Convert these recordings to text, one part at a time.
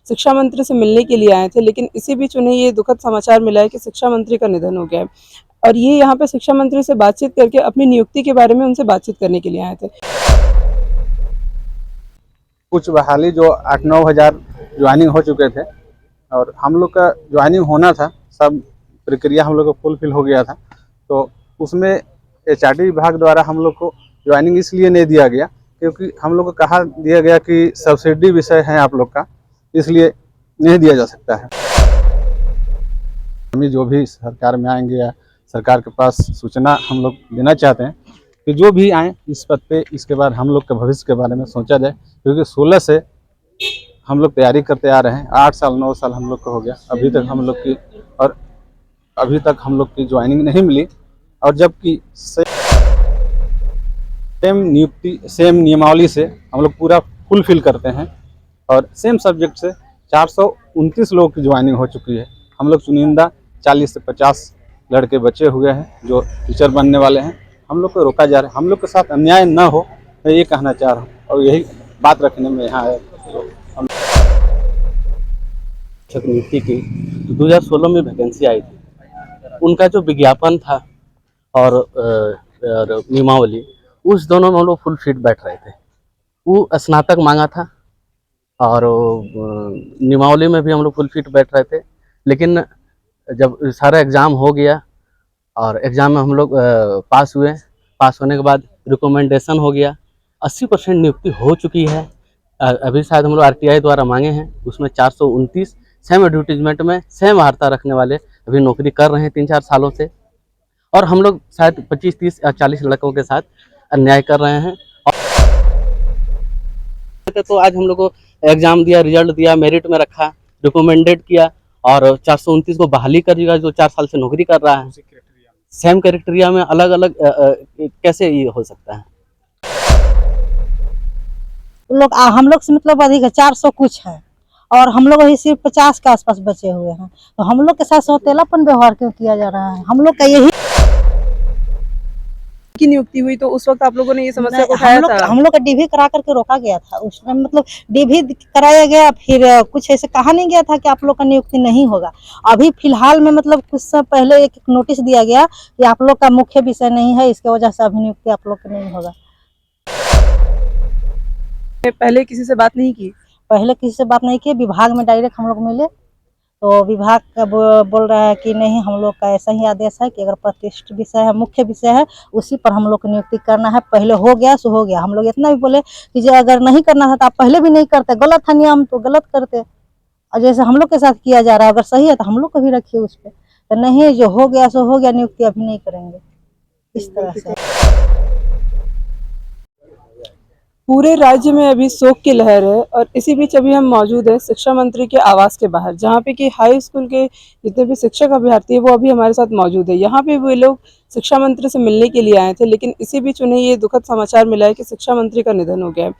शिक्षा मंत्री से मिलने के लिए आए थे, लेकिन इसी बीच उन्हें ये दुखद समाचार मिला है कि शिक्षा मंत्री का निधन हो गया है और ये यहाँ पे शिक्षा मंत्री से बातचीत करके अपनी नियुक्ति के बारे में उनसे बातचीत करने के लिए आए थे। कुछ बहाली जो 8-9 हज़ार ज्वाइनिंग हो चुके थे और हम लोग का ज्वाइनिंग होना था, सब प्रक्रिया हम लोग को फुलफिल हो गया था। तो उसमें एचआरडी विभाग द्वारा हम लोग को ज्वाइनिंग इसलिए नहीं दिया गया क्योंकि हम लोग को कहा दिया गया कि सब्सिडी विषय है आप लोग का, इसलिए नहीं दिया जा सकता है। हम जो भी सरकार में आएंगे या सरकार के पास सूचना हम लोग देना चाहते हैं कि जो भी आए इस पद पे, इसके बाद हम लोग के भविष्य के बारे में सोचा जाए, क्योंकि 16 से हम लोग तैयारी करते आ रहे हैं। 8 साल 9 साल हम लोग का हो गया, अभी तक हम लोग की ज्वाइनिंग नहीं मिली और जबकि सेम नियमावली से हम लोग पूरा फुलफिल करते हैं और सेम सब्जेक्ट से 429 लोगों की ज्वाइनिंग हो चुकी है। हम लोग चुनिंदा 40 से 50 लड़के बचे हुए हैं जो टीचर बनने वाले हैं। हम लोग को रोका जा रहा है, हम लोग के साथ अन्याय न हो, मैं ये कहना चाह रहा हूँ और यही बात रखने में यहाँ आया। शिक्षक नियुक्ति की 2016 में वैकेंसी आई थी, उनका जो विज्ञापन था और नियमावली, उस दोनों में हम लोग फुल फिट बैठ रहे थे। वो स्नातक मांगा था और नियमावली में भी हम लोग फुल फिट बैठ रहे थे, लेकिन जब सारा एग्ज़ाम हो गया और एग्ज़ाम में हम लोग पास हुए, पास होने के बाद रिकमेंडेशन हो गया, 80% नियुक्ति हो चुकी है। अभी शायद हम लोग आरटीआई द्वारा मांगे हैं, उसमें 429 सेम एडवर्टीजमेंट में सेम वार्ता रखने वाले अभी नौकरी कर रहे हैं 3-4 सालों से, और हम लोग शायद 25, 30 या 40 लड़कों के साथ अन्याय कर रहे हैं। तो आज हम लोग को एग्ज़ाम दिया, रिजल्ट दिया, मेरिट में रखा, रिकमेंडेड किया और 429 को बहाली कर दिया जो 4 साल से नौकरी कर रहा है। सेम क्राइटेरिया में अलग अलग कैसे ये हो सकता है? हम लोग से मतलब अधिक है, 400 कुछ है और हम लोग ही सिर्फ 50 के आसपास बचे हुए हैं। तो हम लोग के साथ सौतेलापन व्यवहार क्यों किया जा रहा है? हम लोग का यही की नियुक्ति हुई तो उस वक्त आप लोगों ने ये समस्या को उठाया था? हम लोग का डीवी करा करके रोका गया था उस टाइम, मतलब डीवी कराया गया, फिर कुछ ऐसे कहा नहीं गया था कि आप लोग का नियुक्ति नहीं होगा। अभी फिलहाल में मतलब कुछ समय पहले एक नोटिस दिया गया कि आप लोग का मुख्य विषय नहीं है, इसके वजह से अभी नियुक्ति आप लोग का नहीं होगा। पहले किसी से बात नहीं की? पहले किसी से बात नहीं की, विभाग में डायरेक्ट हम लोग मिले तो विभाग का बोल रहा है कि नहीं, हम लोग का ऐसा ही आदेश है कि अगर प्रतिष्ठित विषय है, मुख्य विषय है, उसी पर हम लोग को नियुक्ति करना है। पहले हो गया सो हो गया। हम लोग इतना भी बोले कि जो अगर नहीं करना था तो आप पहले भी नहीं करते, गलत था नियम तो गलत करते, और जैसे हम लोग के साथ किया जा रहा है अगर सही है तो हम लोग को भी रखिए उस पर। तो नहीं, जो हो गया सो हो गया, नियुक्ति अभी नहीं करेंगे, इस तरह से। पूरे राज्य में अभी शोक की लहर है और इसी बीच अभी हम मौजूद है शिक्षा मंत्री के आवास के बाहर, जहाँ पे कि हाई स्कूल के जितने भी शिक्षक अभ्यर्थी है वो अभी हमारे साथ मौजूद है। यहाँ पे वे लोग शिक्षा मंत्री से मिलने के लिए आए थे, लेकिन इसी बीच उन्हें ये दुखद समाचार मिला है कि शिक्षा मंत्री का निधन हो गया है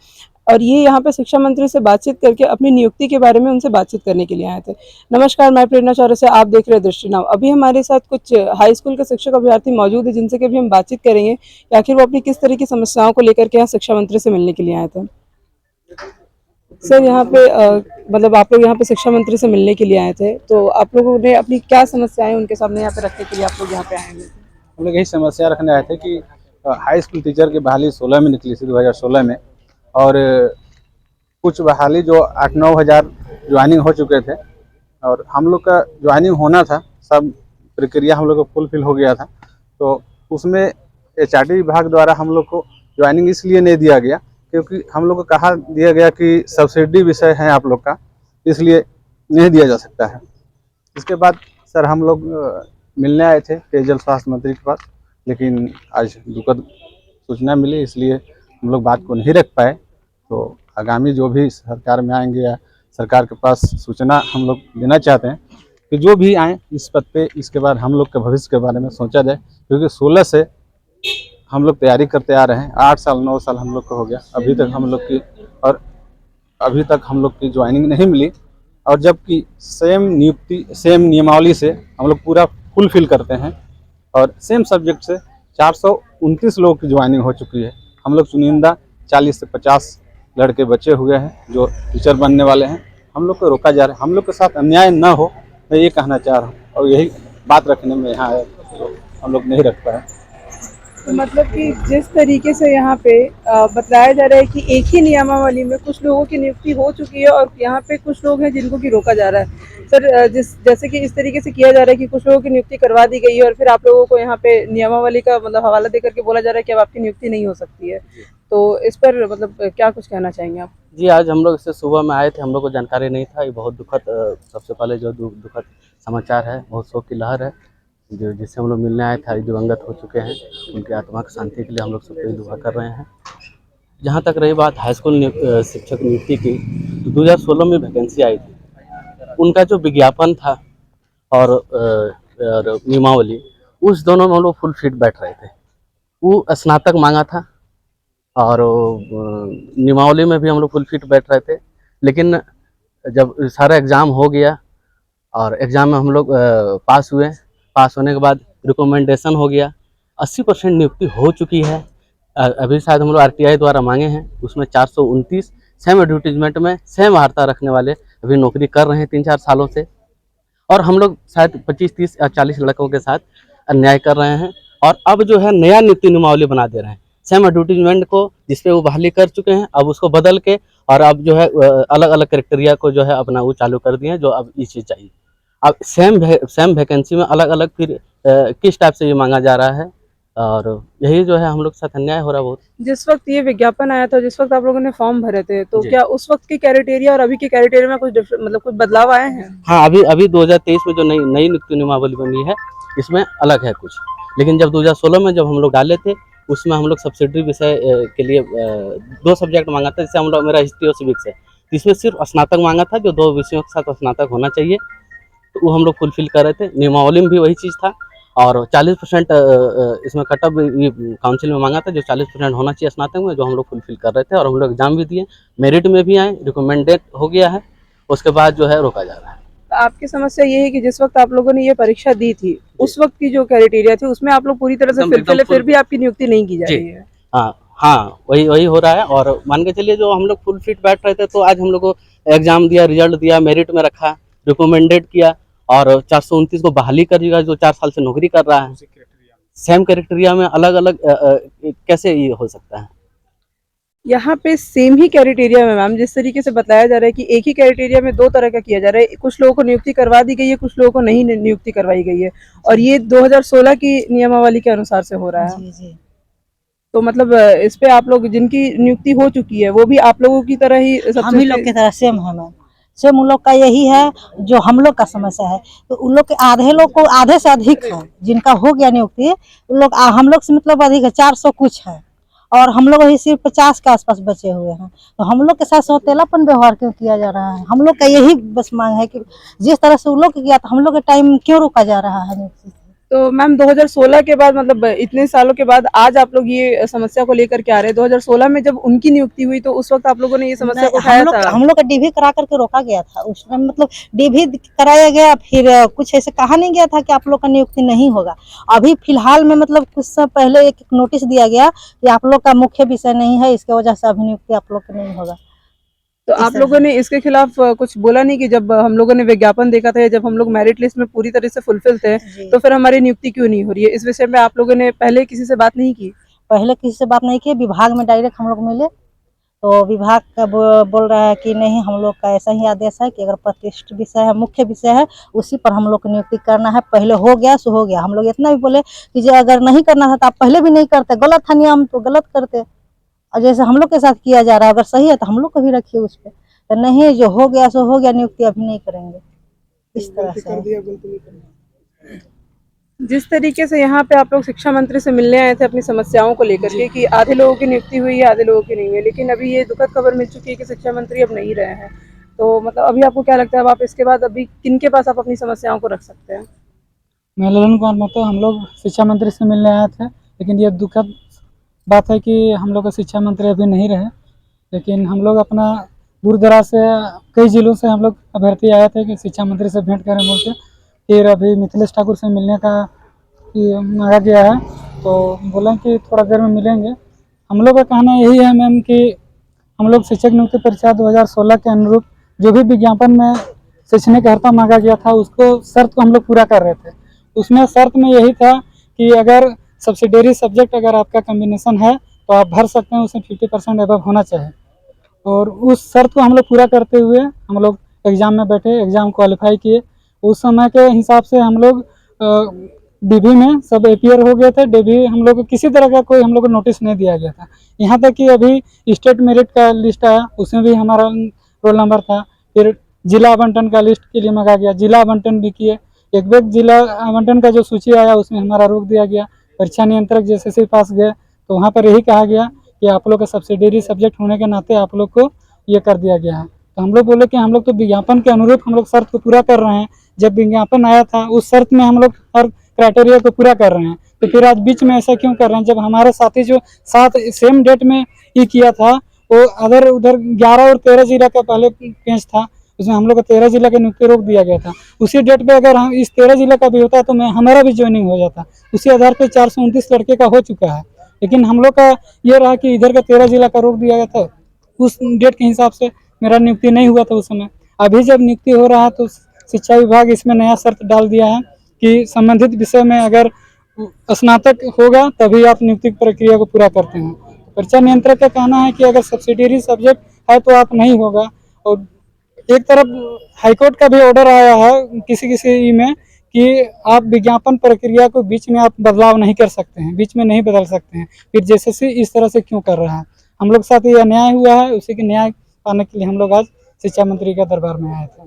और ये यहाँ पे शिक्षा मंत्री से बातचीत करके अपनी नियुक्ति के बारे में उनसे बातचीत करने के लिए आए थे। नमस्कार, मैं प्रेरणा चौरसिया से आप देख रहे हैं दृष्टि नाव। अभी हमारे साथ कुछ हाई स्कूल के शिक्षक अभ्यर्थी मौजूद है जिनसे कि भी हम बातचीत करेंगे कि आखिर वो अपनी किस तरह की समस्याओं को लेकर के यहाँ शिक्षा मंत्री से मिलने के लिए आए थे। सर, यहाँ पे मतलब आप लोग यहाँ पे शिक्षा मंत्री से मिलने के लिए आए थे, तो आप लोगों ने अपनी क्या समस्याएं उनके सामने यहाँ पे रखने के लिए आप लोग यहाँ पे आए हैं? हम लोग यही समस्या रखने आए थे कि हाई स्कूल टीचर की बहाली 16 में निकली थी, 2016 में, और कुछ बहाली जो 8-9 हज़ार ज्वाइनिंग हो चुके थे और हम लोग का ज्वाइनिंग होना था, सब प्रक्रिया हम लोग को फुलफिल हो गया था। तो उसमें एचआरडी विभाग द्वारा हम लोग को ज्वाइनिंग इसलिए नहीं दिया गया क्योंकि हम लोग को कहा दिया गया कि सब्सिडी विषय है आप लोग का, इसलिए नहीं दिया जा सकता है। इसके बाद सर हम लोग मिलने आए थे पेयजल स्वास्थ्य मंत्री के पास, लेकिन आज दुखद सूचना मिली, इसलिए हम लोग बात को नहीं रख पाए। तो आगामी जो भी सरकार में आएंगे या सरकार के पास सूचना हम लोग देना चाहते हैं कि जो भी आए इस पद पे, इसके बाद हम लोग के भविष्य के बारे में सोचा जाए, क्योंकि 16 से हम लोग तैयारी करते आ रहे हैं। 8 साल 9 साल हम लोग का हो गया, अभी तक हम लोग की ज्वाइनिंग नहीं मिली और जबकि सेम नियमावली से हम लोग पूरा फुलफिल करते हैं और सेम सब्जेक्ट से 429 लोगों की ज्वाइनिंग हो चुकी है। हम लोग चुनिंदा 40 से 50 लड़के बचे हुए हैं जो टीचर बनने वाले हैं। हम लोग को रोका जा रहा है। हम लोग के साथ अन्याय न हो, मैं ये कहना चाह रहा हूँ, और यही बात रखने में यहाँ है, तो हम लोग नहीं रख पाए। तो मतलब कि जिस तरीके से यहाँ पे बताया जा रहा है कि एक ही नियमावली में कुछ लोगों की नियुक्ति हो चुकी है और यहाँ पे कुछ लोग हैं जिनको की रोका जा रहा है। सर जैसे कि इस तरीके से किया जा रहा है कि कुछ लोगों की नियुक्ति करवा दी गई है और फिर आप लोगों को यहाँ पे नियमावली का मतलब हवाला देकर के बोला जा रहा है कि अब आपकी नियुक्ति नहीं हो सकती है। तो इस पर मतलब क्या कुछ कहना चाहेंगे आप? जी, आज हम लोग इससे सुबह में आए थे, हम लोग को जानकारी नहीं था। ये बहुत दुखद सबसे पहले जो दुखद समाचार है, बहुत शोक की लहर है। जो जिससे हम लोग मिलने आए थे, आज दिवंगत हो चुके हैं। उनकी आत्मा की शांति के लिए हम लोग सबको दुआ कर रहे हैं। जहाँ तक रही बात हाई स्कूल शिक्षक नियुक्ति की, तो 2016 में वैकेंसी आई थी। उनका जो विज्ञापन था और नियमावली, उस दोनों में हम लोग फुल फिट बैठ रहे थे। वो स्नातक मांगा था और नियमावली में भी हम लोग फुल फिट बैठ रहे थे। लेकिन जब सारा एग्ज़ाम हो गया और एग्ज़ाम में हम लोग पास हुए, पास होने के बाद रिकमेंडेशन हो गया, 80% नियुक्ति हो चुकी है। अभी शायद हम लोग RTI द्वारा मांगे हैं, उसमें 429 सेम एडवर्टीजमेंट में सेम वार्ता रखने वाले अभी नौकरी कर रहे हैं 3-4 सालों से। और हम लोग शायद 25, 30 या 40 लड़कों के साथ अन्याय कर रहे हैं और अब जो है नया नियुक्ति नियमावली बना दे रहे हैं। सेम एडवर्टीजमेंट को जिसपे वो बहाली कर चुके हैं, अब उसको बदल के और अब जो है अलग अलग क्राइटेरिया को जो है अपना वो चालू कर दिए हैं, जो अब ये चीज़ चाहिए। अब सेम वैकेंसी में अलग अलग फिर किस टाइप से ये मांगा जा रहा है, और यही जो है हम लोग के साथ अन्याय हो रहा है बहुत। जिस वक्त ये विज्ञापन आया था, जिस वक्त आप लोगों ने फॉर्म भरे थे, तो जी। क्या उस वक्त के क्राइटेरिया और अभी के क्राइटेरिया में कुछ मतलब कुछ बदलाव आए हैं? हाँ, अभी 2023 में जो नई नियुक्ति नियमावली बनी है, इसमें अलग है कुछ। लेकिन जब 2016 में जब हम लोग डाले थे, उसमें हम लोग सब्सिडरी विषय के लिए 2 सब्जेक्ट मांगा था। जैसे हम लोग, मेरा हिस्ट्री और सिविक्स है, इसमें सिर्फ स्नातक मांगा था, जो 2 विषयों के साथ स्नातक होना चाहिए, तो वो हम लोग फुलफिल कर रहे थे। नियमावली में भी वही चीज़ था और 40% इसमें कटअप काउंसिल में मांगा था, जो 40% होना चाहिए स्नातक में, जो हम लोग फुलफिल कर रहे थे। और हम लोग एग्जाम भी दिए, मेरिट में भी आए, रिकमेंडेड हो गया है, उसके बाद जो है रोका जा रहा है। तो आपकी समस्या ये है कि जिस वक्त आप लोगों ने ये परीक्षा दी थी, उस वक्त की जो क्राइटेरिया थी उसमें आप लोग पूरी तरह से फिलफिल है, फिर भी आपकी नियुक्ति नहीं की जा रही है। हाँ, वही हो रहा है। और मान के चलिए, जो हम लोग फुल फिट बैठ रहे थे, तो आज हम लोग को एग्जाम दिया, रिजल्ट दिया, मेरिट में रखा, रिकमेंडेड किया और 429 को बहाली कर दिया, जो 4 साल से नौकरी कर रहा है। सेम क्राइटेरिया में अलग अलग कैसे ये हो सकता है? यहाँ पे सेम ही क्राइटेरिया में मैम, जिस तरीके से बताया जा रहा है कि एक ही क्राइटेरिया में 2 तरह का किया जा रहा है। कुछ लोगों को नियुक्ति करवा दी गई है, कुछ लोगों को नहीं नियुक्ति करवाई गई है, और ये 2016 की नियमावली के अनुसार से हो रहा है। जी जी। तो मतलब इस पे आप लोग, जिनकी नियुक्ति हो चुकी है, वो भी आप लोगों की तरह ही हम ही लोग की तरह सेम है मैम, सेम उन लोग का यही है जो हम लोग का समस्या है। तो उन लोग के आधे लोग को आधे से अधिक है जिनका हो गया नियुक्ति, उन लोग हम लोग से मतलब अधिक है, 400 कुछ है, और हम लोग ही सिर्फ 50 के आसपास बचे हुए हैं। तो हम लोग के साथ सौतेलापन व्यवहार क्यों किया जा रहा है? हम लोग का यही बस मांग है कि जिस तरह से उन लोग किया, तो हम लोग के टाइम क्यों रोका जा रहा है नियुक्ति से? तो मैम 2016 के बाद, मतलब इतने सालों के बाद आज आप लोग ये समस्या को लेकर के आ रहे हैं। 2016 में जब उनकी नियुक्ति हुई, तो उस वक्त आप लोगों ने ये समस्या को उठाया था? हम लोग का डीवी करा करके रोका गया था उसमें, मतलब डीवी कराया गया, फिर कुछ ऐसे कहा नहीं गया था कि आप लोग का नियुक्ति नहीं होगा। अभी फिलहाल में मतलब कुछ समय पहले एक नोटिस दिया गया कि आप लोग का मुख्य विषय नहीं है, इसके वजह से अभी नियुक्ति आप लोग का नहीं होगा। तो आप लोगों ने इसके खिलाफ कुछ बोला नहीं कि जब हम लोगों ने विज्ञापन देखा था, या जब हम लोग मेरिट लिस्ट में पूरी तरह से फुलफिल थे, तो फिर हमारी नियुक्ति क्यों नहीं हो रही है? इस विषय में आप लोगों ने पहले किसी से बात नहीं की? पहले किसी से बात नहीं की, विभाग में डायरेक्ट हम लोग मिले, तो विभाग का बोल रहा है कि नहीं, हम लोग का ऐसा ही आदेश है कि अगर प्रतिष्ठित विषय है, मुख्य विषय है, उसी पर हम लोग को नियुक्ति करना है। पहले हो गया सो हो गया। हम लोग इतना भी बोले कि जो अगर नहीं करना था तो आप पहले भी नहीं करते, गलत था नियम तो गलत करते। और जैसे हम लोग के साथ किया जा रहा है, अगर सही है तो हम लोग को भी रखिए उस पर। तो नहीं, जो हो गया सो हो गया, नियुक्ति अभी नहीं करेंगे, इस तरह से। जिस तरीके से यहाँ पे आप लोग शिक्षा मंत्री से मिलने आए थे अपनी समस्याओं को लेकर के, कि आधे लोगों की नियुक्ति हुई है, आधे लोगों की नहीं हुई, लेकिन अभी ये दुखद खबर मिल चुकी है कि शिक्षा मंत्री अब नहीं रहे हैं। तो मतलब अभी आपको क्या लगता है, अब आप इसके बाद अभी किनके पास आप अपनी समस्याओं को रख सकते हैं? मैं ललन कुमार महतो, हम लोग शिक्षा मंत्री से मिलने आए थे, लेकिन ये दुखद बात है कि हम लोग का शिक्षा मंत्री अभी नहीं रहे। लेकिन हम लोग अपना दूर दराज से कई जिलों से हम लोग अभ्यर्थी आए थे कि शिक्षा मंत्री से भेंट करें बोल के। फिर अभी मिथिलेश ठाकुर से मिलने का मांगा गया है, तो बोला कि थोड़ा देर में मिलेंगे। हम लोग का कहना यही है मैम कि हम लोग शिक्षक नियुक्ति परीक्षा 2016 के अनुरूप जो भी विज्ञापन में शैक्षणिक अर्हता मांगा गया था उसको शर्त को हम लोग पूरा कर रहे थे। उसमें शर्त में यही था कि अगर सब्सिडियरी सब्जेक्ट अगर आपका कम्बिनेशन है तो आप भर सकते हैं, उसमें 50% अबव होना चाहिए। और उस शर्त को हम लोग पूरा करते हुए हम लोग एग्ज़ाम में बैठे, एग्ज़ाम क्वालिफाई किए। उस समय के हिसाब से हम लोग डीबी में सब एपीयर हो गए थे। डीबी हम लोग को किसी तरह का कोई हम लोग को नोटिस नहीं दिया गया था। यहाँ तक कि अभी स्टेट मेरिट का लिस्ट आया, उसमें भी हमारा रोल नंबर था। फिर जिला आवंटन का लिस्ट के लिए मंगा गया, जिला आवंटन भी किए। एक व्यक्ति जिला आवंटन का जो सूची आया उसमें हमारा रोक दिया गया। परीक्षा नियंत्रक जैसे से पास गए तो वहाँ पर यही कहा गया कि आप लोग का सब्सिडियरी सब्जेक्ट होने के नाते आप लोग को ये कर दिया गया है। तो हम लोग बोले कि हम लोग तो विज्ञापन के अनुरूप हम लोग शर्त को पूरा कर रहे हैं। जब विज्ञापन आया था उस शर्त में हम लोग हर क्राइटेरिया को पूरा कर रहे हैं, तो फिर आज बीच में ऐसा क्यों कर रहे हैं? जब हमारे साथी जो साथ सेम डेट में ये किया था वो अदर उधर 11 और 13 जिला का पहले पेज था, उसमें हम लोग को 13 जिला के नियुक्ति रोक दिया गया था। उसी डेट पे अगर हम इस 13 जिला का भी होता तो मैं हमारा भी ज्वाइनिंग हो जाता। उसी आधार पे 429 लड़के का हो चुका है, लेकिन हम लोग का ये रहा कि इधर का 13 जिला का रोक दिया गया था। उस डेट के हिसाब से मेरा नियुक्ति नहीं हुआ था उस समय। अभी जब नियुक्ति हो रहा है तो शिक्षा विभाग इसमें नया शर्त डाल दिया है कि संबंधित विषय में अगर स्नातक होगा तभी आप नियुक्ति प्रक्रिया को पूरा करते हैं। परीक्षा नियंत्रक का कहना है कि अगर सब्सिडियरी सब्जेक्ट है तो आप नहीं होगा। और एक तरफ हाईकोर्ट का भी ऑर्डर आया है किसी किसी में कि आप विज्ञापन प्रक्रिया को बीच में आप बदलाव नहीं कर सकते हैं, बीच में नहीं बदल सकते हैं। फिर जैसे इस तरह से क्यों कर रहा है? हम लोग के साथ ये अन्याय हुआ है, उसी के न्याय पाने के लिए हम लोग आज शिक्षा मंत्री के दरबार में आए थे।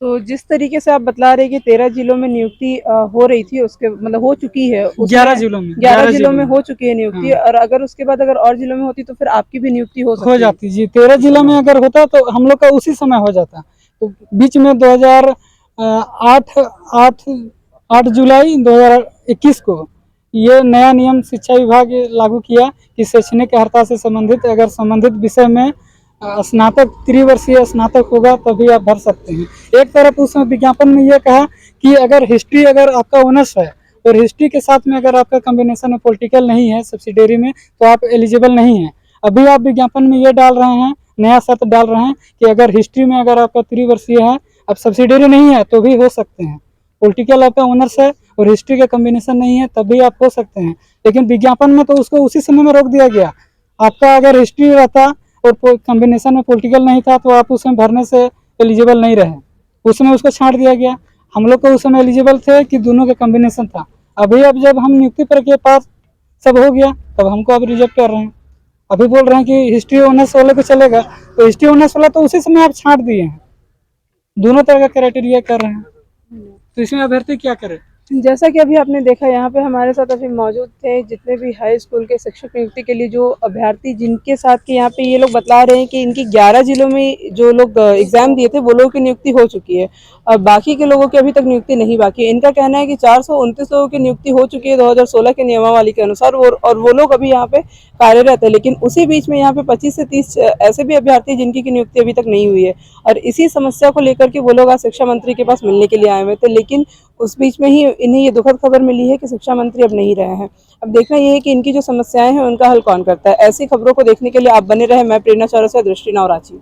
तो जिस तरीके से आप बतला रहे हैं कि 13 जिलों में नियुक्ति हो रही थी, उसके मतलब हो चुकी है, 11 जिलों में 11 जिलों में हो चुकी है नियुक्ति। हाँ। और अगर उसके बाद अगर और जिलों में होती तो फिर आपकी भी नियुक्ति हो सकती हो जाती जी। 13 जिला में अगर होता तो हम लोग का उसी समय हो जाता। तो बीच में 8 जुलाई 2021 को ये नया नियम शिक्षा विभाग लागू किया कि शैक्षणिक अर्हता से संबंधित अगर संबंधित विषय में स्नातक त्रिवर्षीय स्नातक होगा तभी आप भर सकते हैं। एक तरफ उसमें विज्ञापन में ये कहा कि अगर हिस्ट्री अगर आपका ऑनर्स है और हिस्ट्री के साथ में अगर आपका कॉम्बिनेशन में पॉलिटिकल नहीं है सब्सिडियरी में तो आप एलिजिबल नहीं है। अभी आप विज्ञापन में ये डाल रहे हैं, नया शर्त डाल रहे हैं कि अगर हिस्ट्री में अगर आपका त्रिवर्षीय है, अब सब्सिडियरी नहीं है तो भी हो सकते हैं। पॉलिटिकल आपका ऑनर्स है और हिस्ट्री का कॉम्बिनेशन नहीं है तब भी आप हो सकते हैं। लेकिन विज्ञापन में तो उसको उसी समय में रोक दिया गया। आपका अगर हिस्ट्री रहता और कॉम्बिनेशन में पॉलिटिकल नहीं था तो आप उसमें भरने से एलिजिबल नहीं रहे, उसमें उसको छांट दिया गया। हम लोग को उस समय एलिजिबल थे कि दोनों का कॉम्बिनेशन था। अभी अब जब हम नियुक्ति प्रक्रिया पास सब हो गया तब हमको अब रिजेक्ट कर रहे हैं। अभी बोल रहे हैं कि हिस्ट्री ऑनर्स वाले को चलेगा, तो हिस्ट्री ऑनर्स वाला तो उसी समय आप छांट दिए हैं। दोनों तरह का क्राइटेरिया कर रहे हैं, तो इसमें अभ्यर्थी क्या करे? जैसा कि अभी आपने देखा यहाँ पे हमारे साथ अभी मौजूद थे जितने भी हाई स्कूल के शिक्षक नियुक्ति के लिए जो अभ्यर्थी जिनके साथ के यहाँ पे ये लोग बता रहे हैं कि इनकी 11 जिलों में जो लोग एग्जाम दिए थे वो लोगों की नियुक्ति हो चुकी है और बाकी के लोगों की अभी तक नियुक्ति नहीं बाकी है। इनका कहना है कि 429 लोगों की नियुक्ति हो चुकी है 2016 के नियमावली के अनुसार और वो लोग अभी यहाँ पे कार्यरत है। लेकिन उसी बीच में यहाँ पे 25 से 30 ऐसे भी अभ्यर्थी जिनकी की नियुक्ति अभी तक नहीं हुई है और इसी समस्या को लेकर के वो लोग आज शिक्षा मंत्री के पास मिलने के लिए आए हुए थे। लेकिन उस बीच में ही इन्हें ये दुखद खबर मिली है कि शिक्षा मंत्री अब नहीं रहे हैं। अब देखना ये है कि इनकी जो समस्याएं हैं उनका हल कौन करता है। ऐसी खबरों को देखने के लिए आप बने रहे। मैं प्रेरणा चौरसिया, दृष्टि नाउ, रांची।